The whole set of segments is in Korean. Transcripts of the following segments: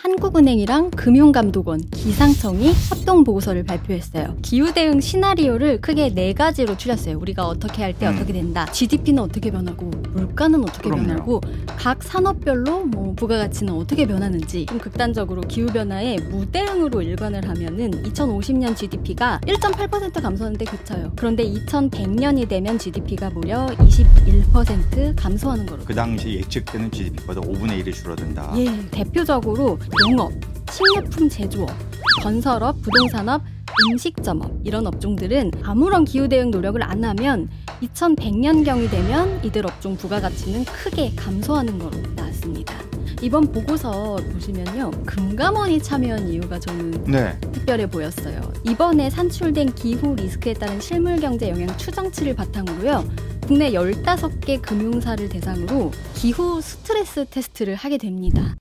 한국은행이랑 금융감독원, 기상청이 합동보고서를 발표했어요. 기후대응 시나리오를 크게 4가지로 추렸어요. 우리가 어떻게 할 때 어떻게 된다. GDP는 어떻게 변하고, 물가는 어떻게 변하고, 각 산업별로 부가가치는 어떻게 변하는지. 좀 극단적으로 기후변화에 무대응으로 일관을 하면은 2050년 GDP가 1.8% 감소하는데 그쳐요. 그런데 2100년이 되면 GDP가 무려 21% 감소하는 거로. 그 당시 예측되는 GDP보다 5분의 1이 줄어든다. 예, 대표적으로 농업, 식료품 제조업, 건설업, 부동산업, 음식점업 이런 업종들은 아무런 기후대응 노력을 안 하면 2100년경이 되면 이들 업종 부가가치는 크게 감소하는 거로 나왔습니다. 이번 보고서 보시면요, 금감원이 참여한 이유가 저는 특별해 보였어요. 이번에 산출된 기후 리스크에 따른 실물경제 영향 추정치를 바탕으로요, 국내 15개 금융사를 대상으로 기후 스트레스 테스트를 하게 됩니다.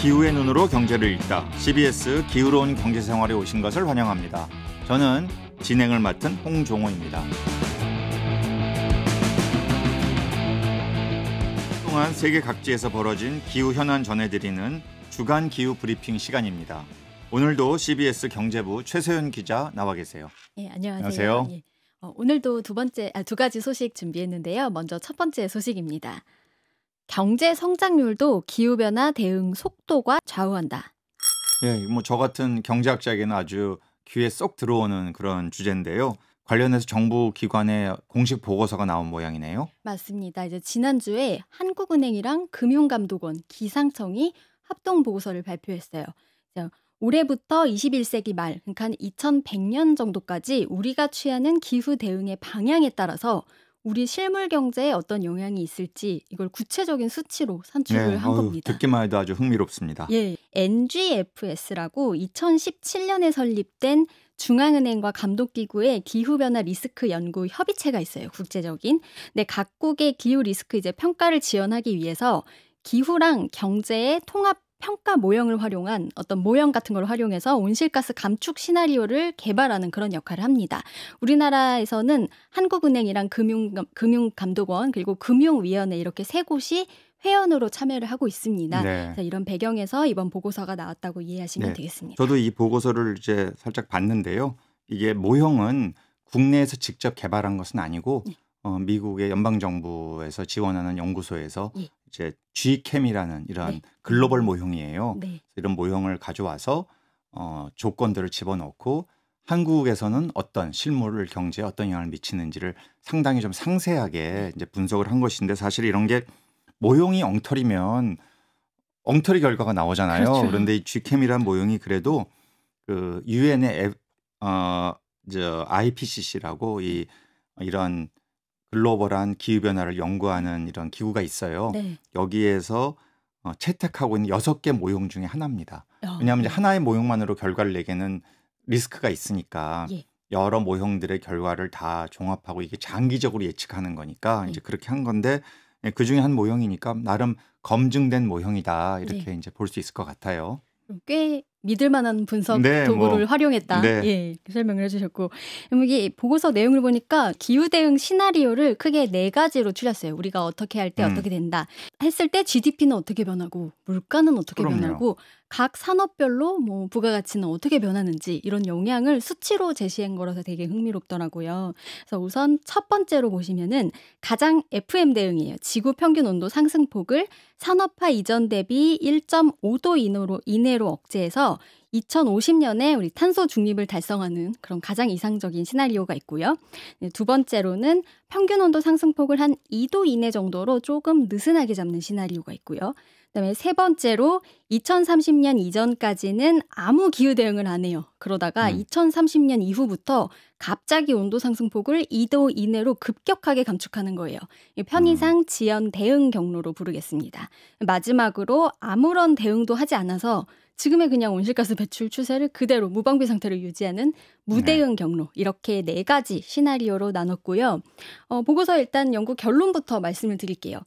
기후의 눈으로 경제를 읽다. CBS 기후로운 경제생활에 오신 것을 환영합니다. 저는 진행을 맡은 홍종호입니다. 그동안 세계 각지에서 벌어진 기후 현안 전해드리는 주간 기후 브리핑 시간입니다. 오늘도 CBS 경제부 최세윤 기자 나와 계세요. 네, 안녕하세요. 예. 오늘도 두 가지 소식 준비했는데요. 먼저 첫 번째 소식입니다. 경제 성장률도 기후변화 대응 속도가 좌우한다. 예, 저 같은 경제학자에게는 아주 귀에 쏙 들어오는 그런 주제인데요. 관련해서 정부 기관의 공식 보고서가 나온 모양이네요. 맞습니다. 이제 지난주에 한국은행이랑 금융감독원, 기상청이 합동 보고서를 발표했어요. 올해부터 21세기 말, 그러니까 한 2100년 정도까지 우리가 취하는 기후 대응의 방향에 따라서 우리 실물 경제에 어떤 영향이 있을지 이걸 구체적인 수치로 산출을 한 겁니다. 듣기만 해도 아주 흥미롭습니다. 예, NGFS라고 2017년에 설립된 중앙은행과 감독기구의 기후변화 리스크 연구 협의체가 있어요. 국제적인. 네, 각국의 기후 리스크 이제 평가를 지원하기 위해서 기후랑 경제의 통합 평가 모형을 활용한 어떤 모형 같은 걸 활용해서 온실가스 감축 시나리오를 개발하는 그런 역할을 합니다. 우리나라에서는 한국은행이랑 금융감독원 그리고 금융위원회 이렇게 3곳이 회원으로 참여를 하고 있습니다. 네. 그래서 이런 배경에서 이번 보고서가 나왔다고 이해하시면 되겠습니다. 저도 이 보고서를 이제 살짝 봤는데요. 이게 모형은 국내에서 직접 개발한 것은 아니고 미국의 연방정부에서 지원하는 연구소에서 이제 GChem이라는 이런 글로벌 모형이에요. 이런 모형을 가져와서 조건들을 집어넣고 한국에서는 어떤 실물 경제에 어떤 영향을 미치는지를 상당히 좀 상세하게 이제 분석을 한 것인데, 사실 이런 게 모형이 엉터리면 엉터리 결과가 나오잖아요. 그렇죠. 그런데 이 GChem이라는 모형이 그래도 그 유엔의 IPCC라고 이런 글로벌한 기후변화를 연구하는 이런 기구가 있어요. 여기에서 채택하고 있는 6개 모형 중에 하나입니다. 왜냐하면 이제 하나의 모형만으로 결과를 내기는 리스크가 있으니까 여러 모형들의 결과를 다 종합하고 이게 장기적으로 예측하는 거니까 이제 그렇게 한 건데, 그 중에 한 모형이니까 나름 검증된 모형이다 이렇게 이제 볼 수 있을 것 같아요. 꽤 믿을 만한 분석 도구를 활용했다. 예, 설명을 해주셨고, 여기 보고서 내용을 보니까 기후 대응 시나리오를 크게 4가지로 추렸어요. 우리가 어떻게 할 때 어떻게 된다 했을 때 GDP는 어떻게 변하고, 물가는 어떻게 변하고, 각 산업별로 부가가치는 어떻게 변하는지 이런 영향을 수치로 제시한 거라서 되게 흥미롭더라고요. 그래서 우선 첫 번째로 보시면은 가장 FM 대응이에요. 지구 평균 온도 상승폭을 산업화 이전 대비 1.5도 이내로 억제해서 2050년에 우리 탄소 중립을 달성하는 그런 가장 이상적인 시나리오가 있고요. 두 번째로는 평균 온도 상승폭을 한 2도 이내 정도로 조금 느슨하게 잡는 시나리오가 있고요. 그다음에 세 번째로 2030년 이전까지는 아무 기후 대응을 안 해요. 그러다가 2030년 이후부터 갑자기 온도 상승폭을 2도 이내로 급격하게 감축하는 거예요. 편의상 지연 대응 경로로 부르겠습니다. 마지막으로 아무런 대응도 하지 않아서 지금의 그냥 온실가스 배출 추세를 그대로 무방비 상태로 유지하는 무대응 경로, 이렇게 4가지 시나리오로 나눴고요. 보고서 일단 연구 결론부터 말씀을 드릴게요.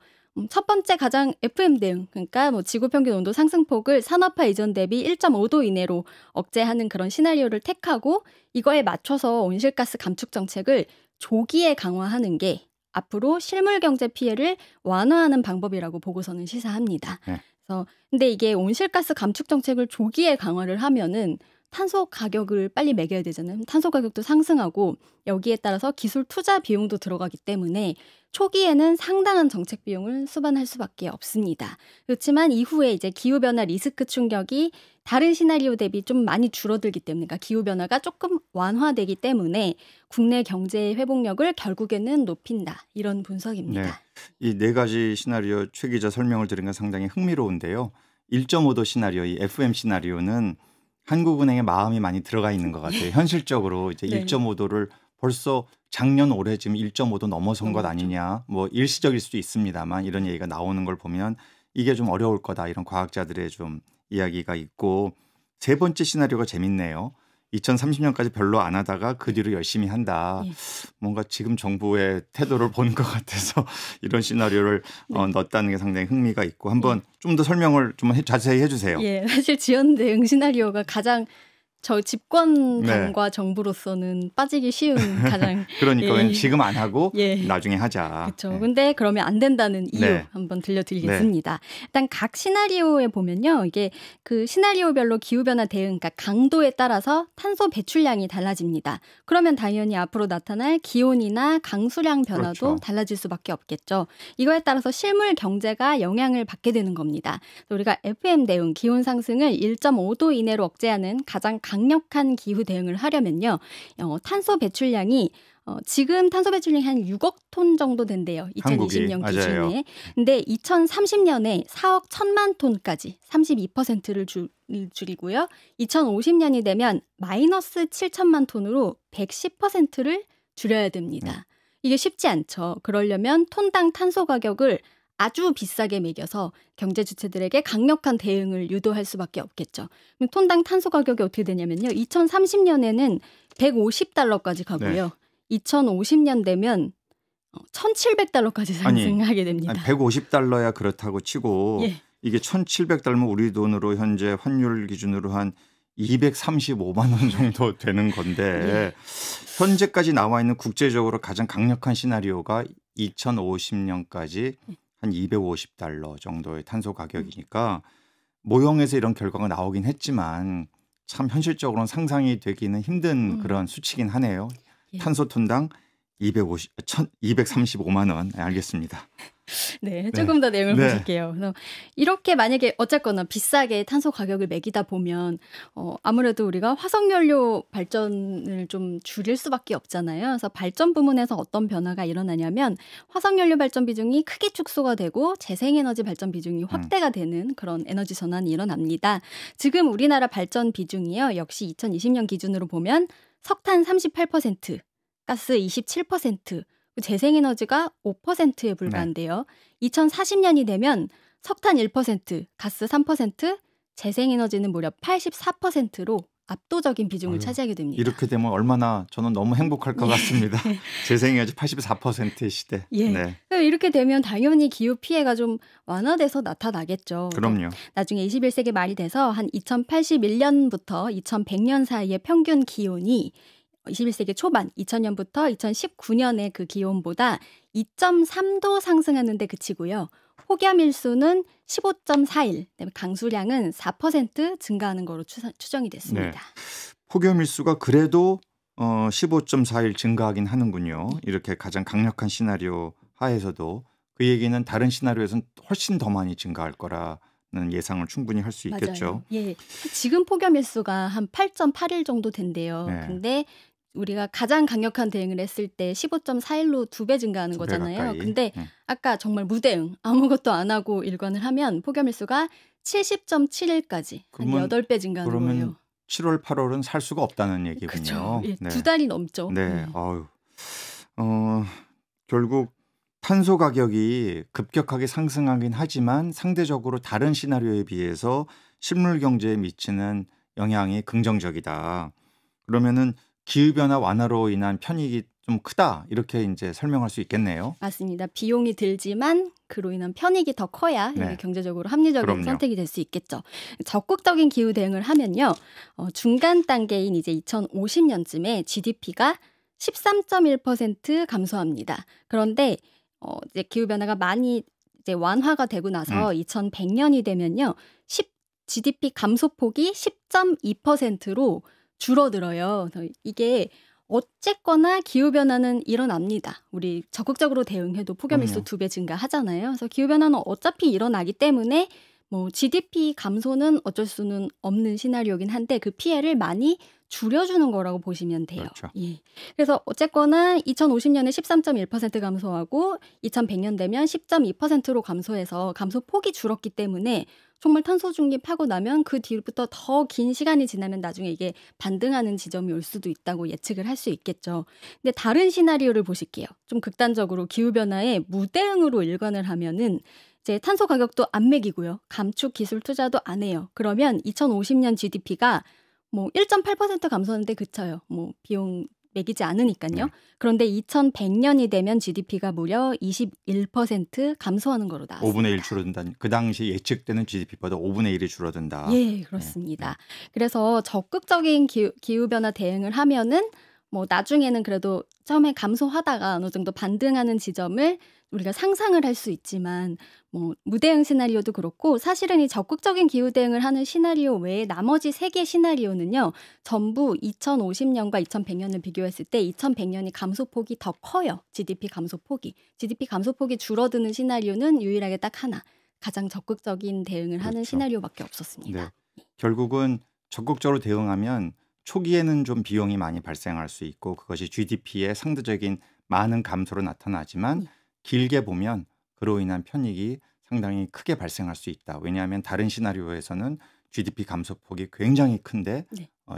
첫 번째 가장 FM 대응, 그러니까 지구 평균 온도 상승폭을 산업화 이전 대비 1.5도 이내로 억제하는 그런 시나리오를 택하고 이거에 맞춰서 온실가스 감축 정책을 조기에 강화하는 게 앞으로 실물 경제 피해를 완화하는 방법이라고 보고서는 시사합니다. 네. 그래서 근데 이게 온실가스 감축 정책을 조기에 강화를 하면은 탄소 가격을 빨리 매겨야 되잖아요. 탄소 가격도 상승하고 여기에 따라서 기술 투자 비용도 들어가기 때문에 초기에는 상당한 정책 비용을 수반할 수밖에 없습니다. 그렇지만 이후에 이제 기후변화 리스크 충격이 다른 시나리오 대비 좀 많이 줄어들기 때문에, 그러니까 기후변화가 조금 완화되기 때문에 국내 경제의 회복력을 결국에는 높인다. 이런 분석입니다. 네. 이 네 가지 시나리오 최 기자 설명을 들은 건 상당히 흥미로운데요. 1.5도 시나리오, 이 FM 시나리오는 한국은행의 마음이 많이 들어가 있는 것 같아요. 현실적으로 이제 네. 1.5도를 벌써 작년 올해 지금 1.5도 넘어선 것 아니냐. 뭐 일시적일 수도 있습니다만 이런 얘기가 나오는 걸 보면 이게 좀 어려울 거다. 이런 과학자들의 좀 이야기가 있고, 세 번째 시나리오가 재밌네요. 2030년까지 별로 안 하다가 그 뒤로 열심히 한다. 예. 뭔가 지금 정부의 태도를 보는 것 같아서 이런 시나리오를 넣었다는 게 상당히 흥미가 있고, 한번 좀 더 설명을 좀 자세히 해주세요. 예, 사실 지연 대응 시나리오가 가장 저 집권당과 정부로서는 빠지기 쉬운 가장 그러니까 지금 안 하고 나중에 하자. 그렇죠. 근데 그러면 안 된다는 이유 한번 들려드리겠습니다. 일단 각 시나리오에 보면요, 이게 그 시나리오별로 기후변화 대응, 그러니까 강도에 따라서 탄소 배출량이 달라집니다. 그러면 당연히 앞으로 나타날 기온이나 강수량 변화도 달라질 수밖에 없겠죠. 이거에 따라서 실물 경제가 영향을 받게 되는 겁니다. 우리가 FM 대응, 기온 상승을 1.5도 이내로 억제하는 가장 강력한 기후 대응을 하려면요, 탄소 배출량이 지금 탄소 배출량이 한 6억 톤 정도 된대요. 2020년 기준에. 근데 2030년에 4억 1천만 톤까지 32%를 줄이고요. 2050년이 되면 마이너스 7천만 톤으로 110%를 줄여야 됩니다. 이게 쉽지 않죠. 그러려면 톤당 탄소 가격을 아주 비싸게 매겨서 경제 주체들에게 강력한 대응을 유도할 수밖에 없겠죠. 그럼 톤당 탄소 가격이 어떻게 되냐면요, 2030년에는 150달러까지 가고요. 2050년 되면 1,700달러까지 상승하게 됩니다. 150달러야 그렇다고 치고 이게 1,700달러면 우리 돈으로 현재 환율 기준으로 한 235만 원 정도 되는 건데 현재까지 나와 있는 국제적으로 가장 강력한 시나리오가 2050년까지 한 250달러 정도의 탄소 가격이니까 모형에서 이런 결과가 나오긴 했지만 참 현실적으로는 상상이 되기는 힘든 그런 수치긴 하네요. 탄소 톤당 235만 원. 알겠습니다. 네, 조금 더 내용을 보실게요. 그래서 이렇게 만약에 어쨌거나 비싸게 탄소 가격을 매기다 보면 아무래도 우리가 화석연료 발전을 좀 줄일 수밖에 없잖아요. 그래서 발전 부문에서 어떤 변화가 일어나냐면 화석연료 발전 비중이 크게 축소가 되고 재생에너지 발전 비중이 확대가 되는 그런 에너지 전환이 일어납니다. 지금 우리나라 발전 비중이요, 역시 2020년 기준으로 보면 석탄 38%, 가스 27%, 재생에너지가 5%에 불과한데요. 2040년이 되면 석탄 1%, 가스 3%, 재생에너지는 무려 84%로 압도적인 비중을 차지하게 됩니다. 이렇게 되면 얼마나 저는 너무 행복할 것 같습니다. 재생에너지 84%의 시대. 이렇게 되면 당연히 기후 피해가 좀 완화돼서 나타나겠죠. 그럼요. 나중에 21세기 말이 돼서 한 2081년부터 2100년 사이의 평균 기온이 21세기 초반 2000년부터 2019년의 그 기온보다 2.3도 상승하는 데 그치고요. 폭염일수는 15.41, 강수량은 4% 증가하는 거로 추정이 됐습니다. 폭염일수가 그래도 15.41 증가하긴 하는군요. 이렇게 가장 강력한 시나리오 하에서도 그 얘기는 다른 시나리오에서는 훨씬 더 많이 증가할 거라는 예상을 충분히 할 수 있겠죠. 맞아요. 지금 폭염일수가 한 8.81 정도 된대요. 근데 우리가 가장 강력한 대응을 했을 때 15.41로 2배 증가하는 거잖아요. 근데 아까 정말 무대응, 아무것도 안 하고 일관을 하면 폭염일수가 70.71까지 한 8배 증가하는 그러면 거예요. 7월, 8월은 살 수가 없다는 얘기군요. 그렇죠. 2달이 넘죠. 결국 탄소 가격이 급격하게 상승하긴 하지만 상대적으로 다른 시나리오에 비해서 실물 경제에 미치는 영향이 긍정적이다. 그러면은 기후변화 완화로 인한 편익이 좀 크다, 이렇게 이제 설명할 수 있겠네요. 맞습니다. 비용이 들지만 그로 인한 편익이 더 커야 이게 경제적으로 합리적인 선택이 될 수 있겠죠. 적극적인 기후 대응을 하면요, 중간 단계인 이제 2050년쯤에 GDP가 13.1% 감소합니다. 그런데 이제 기후 변화가 많이 이제 완화가 되고 나서 2100년이 되면요. GDP 감소폭이 10.2%로 줄어들어요. 이게 어쨌거나 기후변화는 일어납니다. 우리 적극적으로 대응해도 폭염일수 2배 증가하잖아요. 그래서 기후변화는 어차피 일어나기 때문에 뭐 GDP 감소는 어쩔 수는 없는 시나리오긴 한데 그 피해를 많이 줄여주는 거라고 보시면 돼요. 그렇죠. 예. 그래서 어쨌거나 2050년에 13.1% 감소하고 2100년 되면 10.2%로 감소해서 감소폭이 줄었기 때문에 정말 탄소 중립하고 나면 그 뒤부터 더 긴 시간이 지나면 나중에 이게 반등하는 지점이 올 수도 있다고 예측을 할 수 있겠죠. 근데 다른 시나리오를 보실게요. 좀 극단적으로 기후변화에 무대응으로 일관을 하면은 이제 탄소 가격도 안 매기고요. 감축 기술 투자도 안 해요. 그러면 2050년 GDP가 뭐 1.8% 감소하는데 그쳐요. 뭐 비용 매기지 않으니까요. 그런데 2100년이 되면 GDP가 무려 21% 감소하는 거로 나왔습니다. 5분의 1 줄어든다. 그 당시 예측되는 GDP보다 5분의 1이 줄어든다. 예, 그렇습니다. 그래서 적극적인 기후변화 대응을 하면은 뭐 나중에는 그래도 처음에 감소하다가 어느 정도 반등하는 지점을 우리가 상상을 할 수 있지만 뭐 무대응 시나리오도 그렇고 사실은 이 적극적인 기후 대응을 하는 시나리오 외에 나머지 3개 시나리오는요. 전부 2050년과 2100년을 비교했을 때 2100년이 감소폭이 더 커요. GDP 감소폭이. GDP 감소폭이 줄어드는 시나리오는 유일하게 딱 하나. 가장 적극적인 대응을 하는 그렇죠. 시나리오밖에 없었습니다. 네. 결국은 적극적으로 대응하면 초기에는 좀 비용이 많이 발생할 수 있고 그것이 GDP의 상대적인 많은 감소로 나타나지만 길게 보면 그로 인한 편익이 상당히 크게 발생할 수 있다. 왜냐하면 다른 시나리오에서는 GDP 감소폭이 굉장히 큰데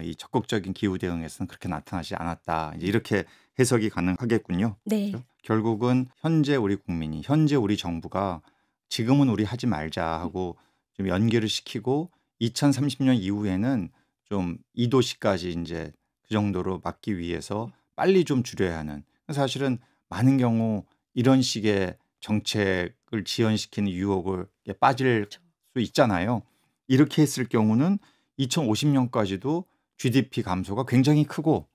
이 적극적인 기후 대응에서는 그렇게 나타나지 않았다. 이제 이렇게 해석이 가능하겠군요. 네. 그렇죠? 결국은 현재 우리 국민이, 현재 우리 정부가 지금은 우리 하지 말자 하고 좀 연기를 시키고 2030년 이후에는 좀 2도씨까지 이제 그 정도로 막기 위해서 빨리 좀 줄여야 하는. 사실은 많은 경우 이런 식의 정책을 지연시키는 유혹을 빠질 수 있잖아요. 이렇게 했을 경우는 2050년까지도 GDP 감소가 굉장히 크고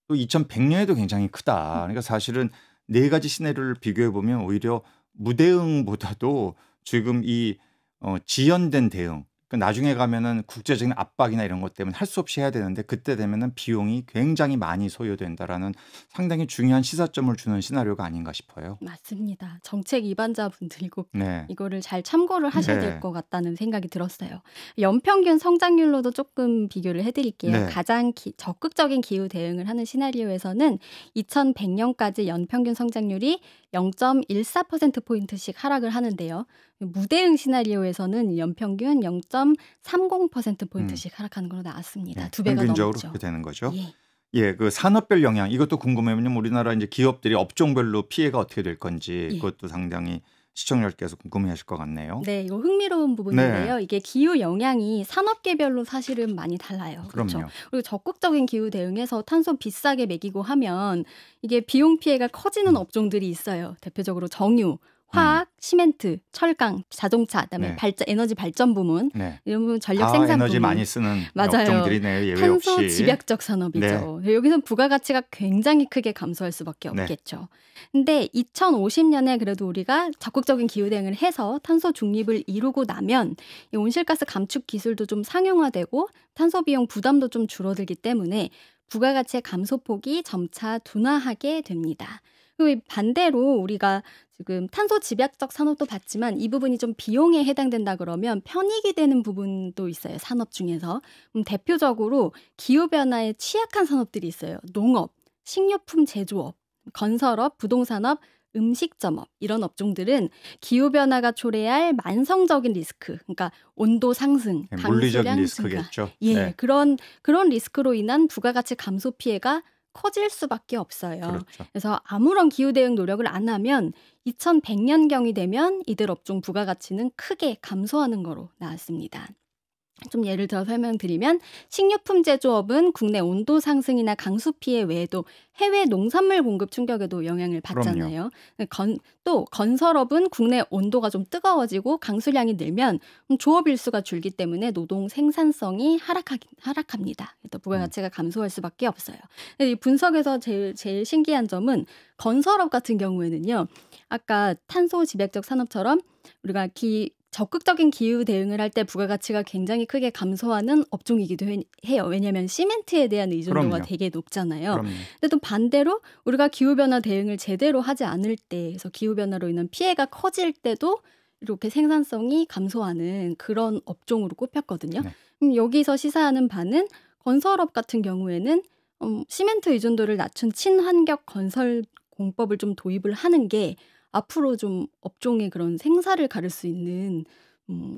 또 2100년에도 굉장히 크다. 그러니까 사실은 4가지 시나리오를 비교해 보면 오히려 무대응보다도 지금 이 지연된 대응, 그러니까 나중에 가면은 국제적인 압박이나 이런 것 때문에 할 수 없이 해야 되는데 그때 되면은 비용이 굉장히 많이 소요된다라는 상당히 중요한 시사점을 주는 시나리오가 아닌가 싶어요. 맞습니다. 정책 위반자분들이 꼭 이거를 잘 참고를 하셔야 될 것 같다는 생각이 들었어요. 연평균 성장률로도 조금 비교를 해드릴게요. 가장 적극적인 기후 대응을 하는 시나리오에서는 2100년까지 연평균 성장률이 0.14%포인트씩 하락을 하는데요. 무대응 시나리오에서는 연평균 0.30%포인트씩 하락하는 걸로 나왔습니다. 2배가 평균적으로 넘죠. 그렇게 되는 거죠. 그 산업별 영향 이것도 궁금해요. 왜냐면 우리나라 이제 기업들이 업종별로 피해가 어떻게 될 건지 그것도 상당히 시청자께서 궁금해하실 것 같네요. 네, 이거 흥미로운 부분인데요. 이게 기후 영향이 산업계별로 사실은 많이 달라요. 그렇죠? 그리고 적극적인 기후 대응에서 탄소 비싸게 매기고 하면 이게 비용 피해가 커지는 업종들이 있어요. 대표적으로 정유, 화학, 시멘트, 철강, 자동차, 그다음에 에너지 발전 부문, 이런 부분 전력 생산 에너지 부문. 많이 쓰는 맞아요. 업종들이네요. 예외 탄소 없이. 집약적 산업이죠. 여기서 부가가치가 굉장히 크게 감소할 수밖에 없겠죠. 근데 2050년에 그래도 우리가 적극적인 기후 대응을 해서 탄소 중립을 이루고 나면 이 온실가스 감축 기술도 좀 상용화되고 탄소 비용 부담도 좀 줄어들기 때문에 부가가치의 감소폭이 점차 둔화하게 됩니다. 그리고 반대로 우리가 지금 탄소 집약적 산업도 봤지만 이 부분이 좀 비용에 해당된다 그러면 편익이 되는 부분도 있어요. 산업 중에서. 대표적으로 기후변화에 취약한 산업들이 있어요. 농업, 식료품 제조업, 건설업, 부동산업, 음식점업 이런 업종들은 기후변화가 초래할 만성적인 리스크, 그러니까 온도 상승, 물리적인 리스크겠죠. 그런 리스크로 인한 부가가치 감소 피해가 커질 수밖에 없어요. 그렇죠. 그래서 아무런 기후 대응 노력을 안 하면 2100년경이 되면 이들 업종 부가가치는 크게 감소하는 거로 나왔습니다. 좀 예를 들어 설명드리면 식료품 제조업은 국내 온도 상승이나 강수 피해 외에도 해외 농산물 공급 충격에도 영향을 받잖아요. 또 건설업은 국내 온도가 좀 뜨거워지고 강수량이 늘면 조업 일수가 줄기 때문에 노동 생산성이 하락합니다. 또 부가가치가 감소할 수밖에 없어요. 이 분석에서 제일 신기한 점은 건설업 같은 경우에는요. 아까 탄소 집약적 산업처럼 우리가 적극적인 기후 대응을 할 때 부가가치가 굉장히 크게 감소하는 업종이기도 해요. 왜냐하면 시멘트에 대한 의존도가 그럼요. 되게 높잖아요. 그럼요. 근데 또 반대로 우리가 기후변화 대응을 제대로 하지 않을 때, 그래서 기후변화로 인한 피해가 커질 때도 이렇게 생산성이 감소하는 그런 업종으로 꼽혔거든요. 네. 여기서 시사하는 바는 건설업 같은 경우에는 시멘트 의존도를 낮춘 친환경 건설 공법을 좀 도입을 하는 게 앞으로 좀 업종의 그런 생사를 가를 수 있는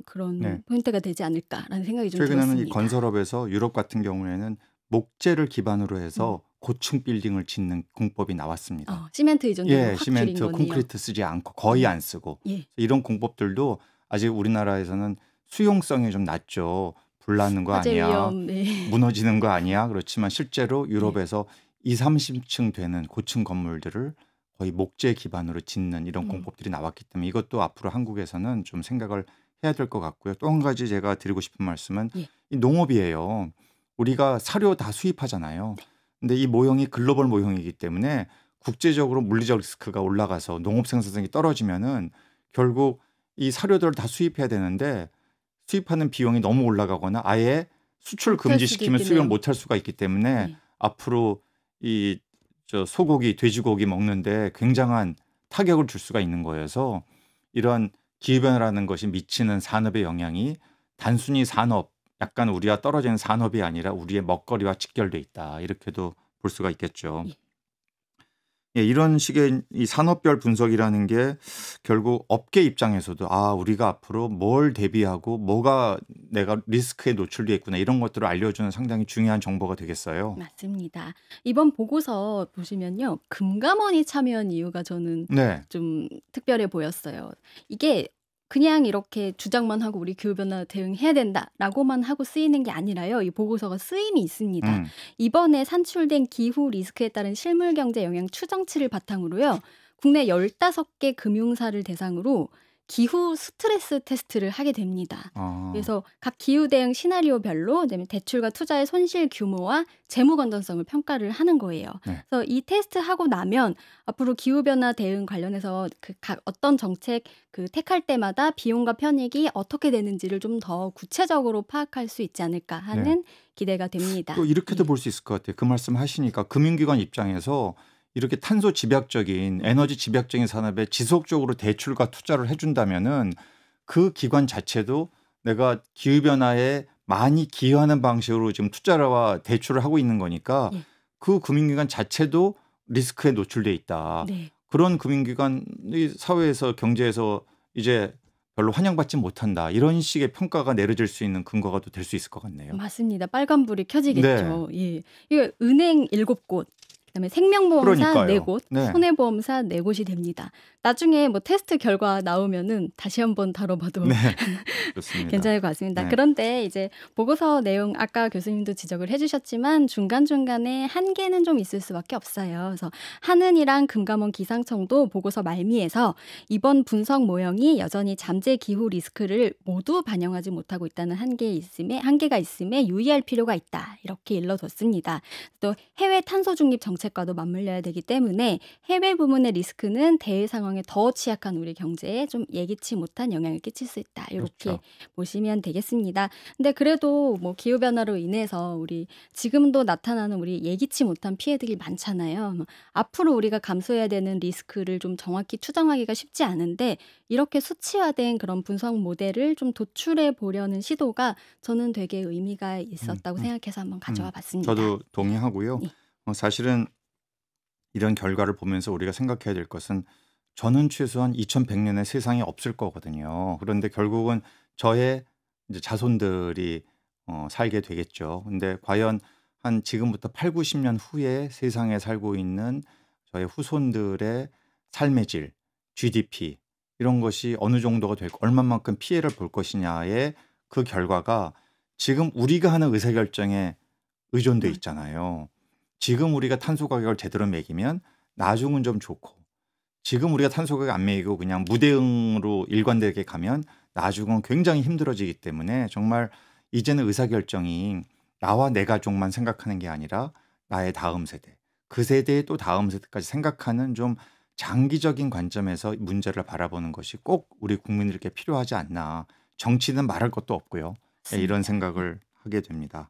그런 네. 포인트가 되지 않을까라는 생각이 좀 최근에는 들었습니다. 이 건설업에서 유럽 같은 경우에는 목재를 기반으로 해서 고층 빌딩을 짓는 공법이 나왔습니다. 시멘트 의존도를 확 줄인 시멘트, 거네요. 콘크리트 쓰지 않고 거의 안 쓰고 이런 공법들도 아직 우리나라에서는 수용성이 좀 낮죠. 불나는 거 화재 아니야, 위험, 무너지는 거 아니야. 그렇지만 실제로 유럽에서 2, 30층 되는 고층 건물들을 거의 목재 기반으로 짓는 이런 공법들이 나왔기 때문에 이것도 앞으로 한국에서는 좀 생각을 해야 될 것 같고요. 또 한 가지 제가 드리고 싶은 말씀은 이 농업이에요. 우리가 사료 다 수입하잖아요. 근데 이 모형이 글로벌 모형이기 때문에 국제적으로 물리적 리스크가 올라가서 농업 생산성이 떨어지면은 결국 이 사료들을 다 수입해야 되는데 수입하는 비용이 너무 올라가거나 아예 수출 금지시키면 수입을 못할 수가 있기 때문에 앞으로 이 소고기, 돼지고기 먹는데 굉장한 타격을 줄 수가 있는 거여서 이런 기후변화라는 것이 미치는 산업의 영향이 단순히 산업, 약간 우리와 떨어지는 산업이 아니라 우리의 먹거리와 직결돼 있다. 이렇게도 볼 수가 있겠죠. 이런 식의 이 산업별 분석이라는 게 결국 업계 입장에서도 우리가 앞으로 뭘 대비하고 뭐가 내가 리스크에 노출돼 있구나 이런 것들을 알려주는 상당히 중요한 정보가 되겠어요. 맞습니다. 이번 보고서 보시면요. 금감원이 참여한 이유가 저는 좀 특별해 보였어요. 이게 그냥 이렇게 주장만 하고 우리 기후변화 대응해야 된다라고만 하고 쓰이는 게 아니라요. 이 보고서가 쓰임이 있습니다. 이번에 산출된 기후 리스크에 따른 실물경제 영향 추정치를 바탕으로요. 국내 15개 금융사를 대상으로 기후 스트레스 테스트를 하게 됩니다. 그래서 각 기후 대응 시나리오별로 그다음에 대출과 투자의 손실 규모와 재무 건전성을 평가를 하는 거예요. 그래서 이 테스트 하고 나면 앞으로 기후 변화 대응 관련해서 각 어떤 정책 택할 때마다 비용과 편익이 어떻게 되는지를 좀 더 구체적으로 파악할 수 있지 않을까 하는 기대가 됩니다. 또 이렇게도 볼 수 있을 것 같아요. 그 말씀 하시니까 금융기관 입장에서 이렇게 탄소 집약적인 에너지 집약적인 산업에 지속적으로 대출과 투자를 해준다면은 그 기관 자체도 내가 기후변화에 많이 기여하는 방식으로 지금 투자와 대출을 하고 있는 거니까 그 금융기관 자체도 리스크에 노출돼 있다. 그런 금융기관이 사회에서 경제에서 이제 별로 환영받지 못한다. 이런 식의 평가가 내려질 수 있는 근거가 또 될 수 있을 것 같네요. 맞습니다. 빨간불이 켜지겠죠. 이거 은행 7곳. 그다음에 생명보험사 4곳, 손해보험사 4곳이 됩니다. 나중에 뭐 테스트 결과 나오면은 다시 한번 다뤄봐도 괜찮을 것 같습니다. 그런데 이제 보고서 내용 아까 교수님도 지적을 해주셨지만 중간중간에 한계는 좀 있을 수밖에 없어요. 그래서 한은이랑 금감원 기상청도 보고서 말미에서 이번 분석 모형이 여전히 잠재 기후 리스크를 모두 반영하지 못하고 있다는 한계가 있음에 유의할 필요가 있다. 이렇게 일러뒀습니다. 또 해외 탄소 중립 정책과도 맞물려야 되기 때문에 해외 부문의 리스크는 대외 상황에 더 취약한 우리 경제에 좀 예기치 못한 영향을 끼칠 수 있다. 이렇게 보시면 되겠습니다. 근데 그래도 뭐 기후 변화로 인해서 우리 지금도 나타나는 우리 예기치 못한 피해들이 많잖아요. 앞으로 우리가 감수해야 되는 리스크를 좀 정확히 추정하기가 쉽지 않은데 이렇게 수치화된 그런 분석 모델을 좀 도출해 보려는 시도가 저는 되게 의미가 있었다고 생각해서 한번 가져와 봤습니다. 저도 동의하고요. 사실은 이런 결과를 보면서 우리가 생각해야 될 것은 저는 최소한 2100년에 세상에 없을 거거든요. 그런데 결국은 저의 이제 자손들이 살게 되겠죠. 근데 과연 한 지금부터 8, 90년 후에 세상에 살고 있는 저의 후손들의 삶의 질, GDP 이런 것이 어느 정도가 되고 얼마만큼 피해를 볼 것이냐의 그 결과가 지금 우리가 하는 의사결정에 의존돼 있잖아요. 지금 우리가 탄소 가격을 제대로 매기면 나중은 좀 좋고 지금 우리가 탄소 가격 안 매기고 그냥 무대응으로 일관되게 가면 나중은 굉장히 힘들어지기 때문에 정말 이제는 의사결정이 나와 내 가족만 생각하는 게 아니라 나의 다음 세대, 그 세대의 또 다음 세대까지 생각하는 좀 장기적인 관점에서 문제를 바라보는 것이 꼭 우리 국민들께 필요하지 않나. 정치는 말할 것도 없고요. 이런 생각을 하게 됩니다.